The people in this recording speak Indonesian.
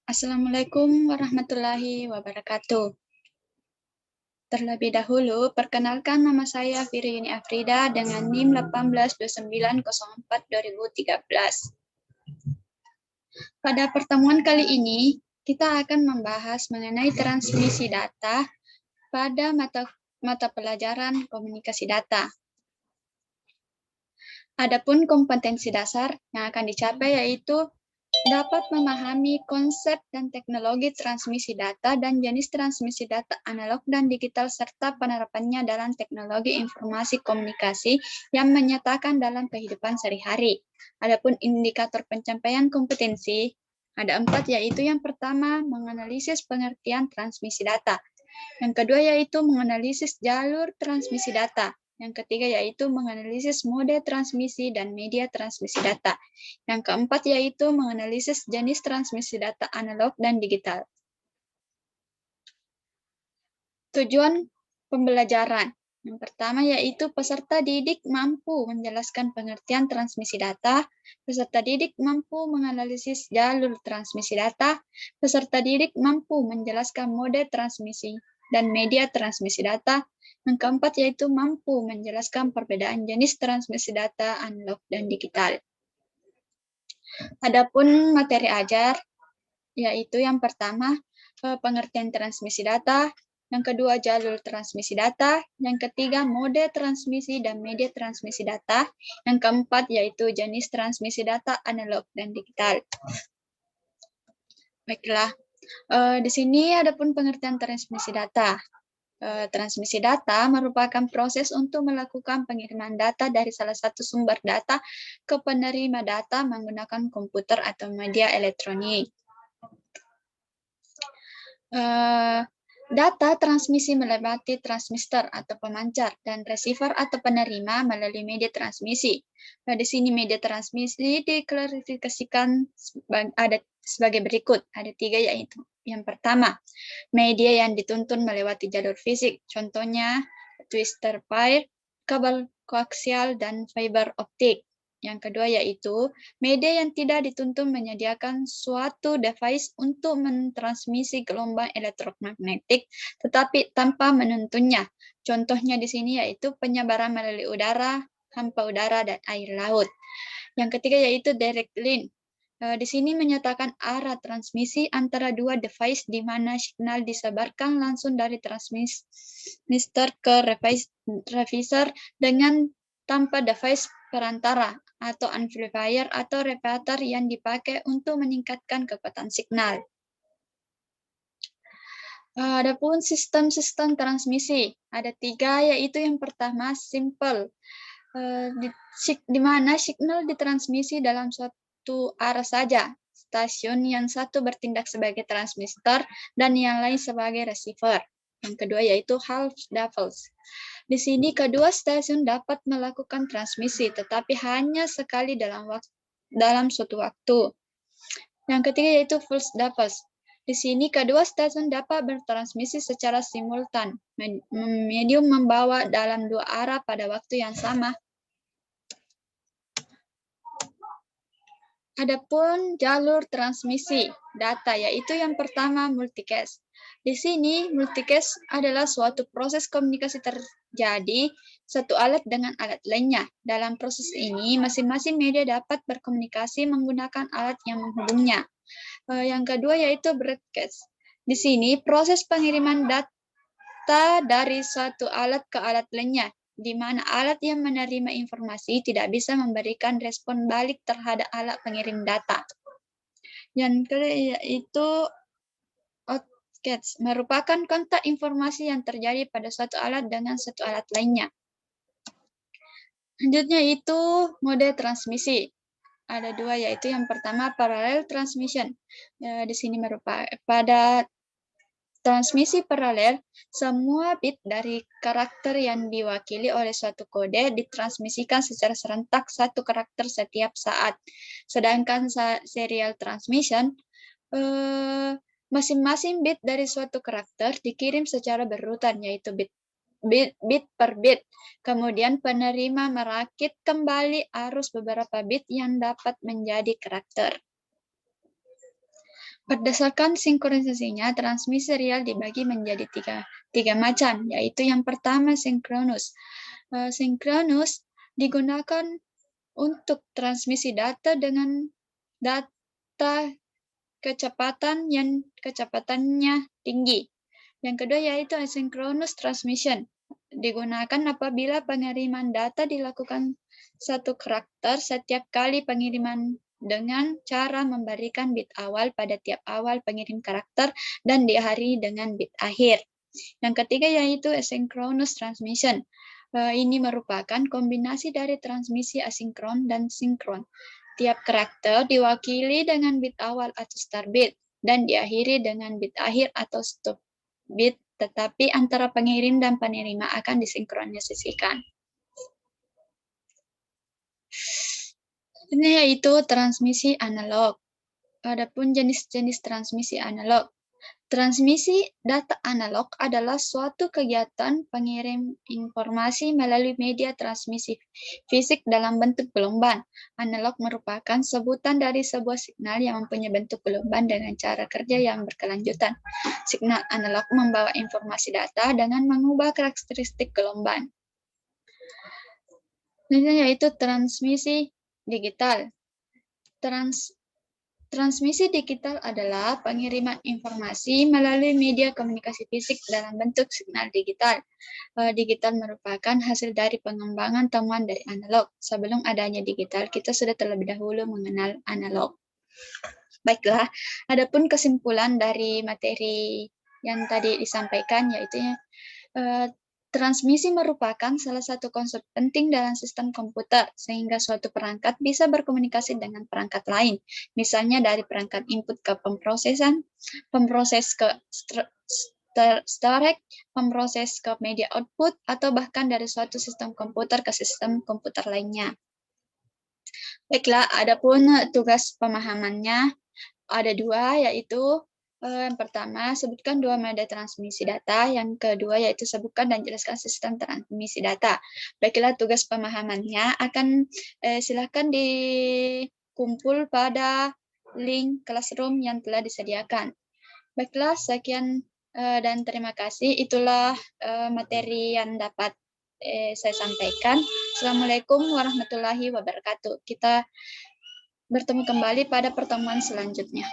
Assalamualaikum warahmatullahi wabarakatuh. Terlebih dahulu, perkenalkan nama saya Firyuni Afrida dengan NIM 182904-2013. Pada pertemuan kali ini, kita akan membahas mengenai transmisi data pada mata pelajaran komunikasi data. Adapun kompetensi dasar yang akan dicapai yaitu dapat memahami konsep dan teknologi transmisi data dan jenis transmisi data analog dan digital serta penerapannya dalam teknologi informasi komunikasi yang menyatakan dalam kehidupan sehari-hari. Adapun indikator pencapaian kompetensi ada 4, yaitu yang pertama menganalisis pengertian transmisi data. Yang kedua yaitu menganalisis jalur transmisi data. Yang ketiga yaitu menganalisis mode transmisi dan media transmisi data. Yang keempat yaitu menganalisis jenis transmisi data analog dan digital. Tujuan pembelajaran. Yang pertama yaitu peserta didik mampu menjelaskan pengertian transmisi data, peserta didik mampu menganalisis jalur transmisi data, peserta didik mampu menjelaskan mode transmisi dan media transmisi data. Yang keempat yaitu mampu menjelaskan perbedaan jenis transmisi data analog dan digital. Adapun materi ajar, yaitu yang pertama pengertian transmisi data, yang kedua jalur transmisi data, yang ketiga mode transmisi dan media transmisi data, yang keempat yaitu jenis transmisi data analog dan digital. Baiklah, di sini ada pun pengertian transmisi data. Transmisi data merupakan proses untuk melakukan pengiriman data dari salah satu sumber data ke penerima data menggunakan komputer atau media elektronik. Data transmisi melewati transmitter atau pemancar dan receiver atau penerima melalui media transmisi. Nah, di sini media transmisi diklasifikasikan ada sebagai berikut. Ada 3 yaitu. Yang pertama, media yang dituntun melewati jalur fisik. Contohnya twister pair, kabel koaksial, dan fiber optik. Yang kedua yaitu media yang tidak dituntun menyediakan suatu device untuk mentransmisi gelombang elektromagnetik tetapi tanpa menuntunnya. Contohnya di sini yaitu penyebaran melalui udara, hampa udara, dan air laut. Yang ketiga yaitu direct link. Di sini menyatakan arah transmisi antara dua device di mana signal disebarkan langsung dari transmitter ke receiver dengan tanpa device perantara atau amplifier atau repeater yang dipakai untuk meningkatkan kekuatan signal. Adapun sistem-sistem transmisi ada 3, yaitu yang pertama simple, di mana signal ditransmisi dalam suatu arah saja. Stasiun yang satu bertindak sebagai transmitter dan yang lain sebagai receiver. Yang kedua yaitu half levels. Di sini kedua stasiun dapat melakukan transmisi, tetapi hanya sekali dalam suatu waktu. Yang ketiga yaitu full levels. Di sini kedua stasiun dapat bertransmisi secara simultan, medium membawa dalam 2 arah pada waktu yang sama. Adapun jalur transmisi data yaitu yang pertama multicast. Di sini multicast adalah suatu proses komunikasi terjadi satu alat dengan alat lainnya. Dalam proses ini masing-masing media dapat berkomunikasi menggunakan alat yang menghubungnya. Yang kedua yaitu broadcast. Di sini proses pengiriman data dari suatu alat ke alat lainnya, di mana alat yang menerima informasi tidak bisa memberikan respon balik terhadap alat pengirim data. Yang ketiga yaitu outcast, merupakan kontak informasi yang terjadi pada suatu alat dengan suatu alat lainnya. Selanjutnya itu mode transmisi. Ada 2, yaitu yang pertama parallel transmission. Di sini merupakan pada transmisi paralel, semua bit dari karakter yang diwakili oleh suatu kode ditransmisikan secara serentak satu karakter setiap saat. Sedangkan serial transmission, masing-masing bit dari suatu karakter dikirim secara berurutan, yaitu bit per bit. Kemudian penerima merakit kembali arus beberapa bit yang dapat menjadi karakter. Berdasarkan sinkronisasinya, transmisi serial dibagi menjadi tiga macam, yaitu yang pertama sinkronus. Sinkronus digunakan untuk transmisi data dengan data kecepatannya tinggi. Yang kedua yaitu asynchronous transmission. Digunakan apabila pengiriman data dilakukan satu karakter setiap kali pengiriman dengan cara memberikan bit awal pada tiap awal pengirim karakter dan diakhiri dengan bit akhir. Yang ketiga yaitu asynchronous transmission. Ini merupakan kombinasi dari transmisi asinkron dan sinkron. Tiap karakter diwakili dengan bit awal atau start bit dan diakhiri dengan bit akhir atau stop bit, tetapi antara pengirim dan penerima akan disinkronisasikan. Ini yaitu transmisi analog. Adapun jenis-jenis transmisi analog. Transmisi data analog adalah suatu kegiatan pengirim informasi melalui media transmisi fisik dalam bentuk gelombang. Analog merupakan sebutan dari sebuah signal yang mempunyai bentuk gelombang dengan cara kerja yang berkelanjutan. Signal analog membawa informasi data dengan mengubah karakteristik gelombang. Ini yaitu transmisi digital. Transmisi digital adalah pengiriman informasi melalui media komunikasi fisik dalam bentuk signal digital. Digital merupakan hasil dari pengembangan temuan dari analog. Sebelum adanya digital, kita sudah terlebih dahulu mengenal analog. Baiklah, adapun kesimpulan dari materi yang tadi disampaikan yaitu transmisi merupakan salah satu konsep penting dalam sistem komputer, sehingga suatu perangkat bisa berkomunikasi dengan perangkat lain. Misalnya dari perangkat input ke pemrosesan, pemproses ke storage, pemproses ke media output, atau bahkan dari suatu sistem komputer ke sistem komputer lainnya. Baiklah, adapun tugas pemahamannya ada dua, yaitu yang pertama, sebutkan dua moda transmisi data. Yang kedua, yaitu sebutkan dan jelaskan sistem transmisi data. Baiklah, tugas pemahamannya akan silakan dikumpul pada link classroom yang telah disediakan. Baiklah, sekian dan terima kasih. Itulah materi yang dapat saya sampaikan. Assalamualaikum warahmatullahi wabarakatuh. Kita bertemu kembali pada pertemuan selanjutnya.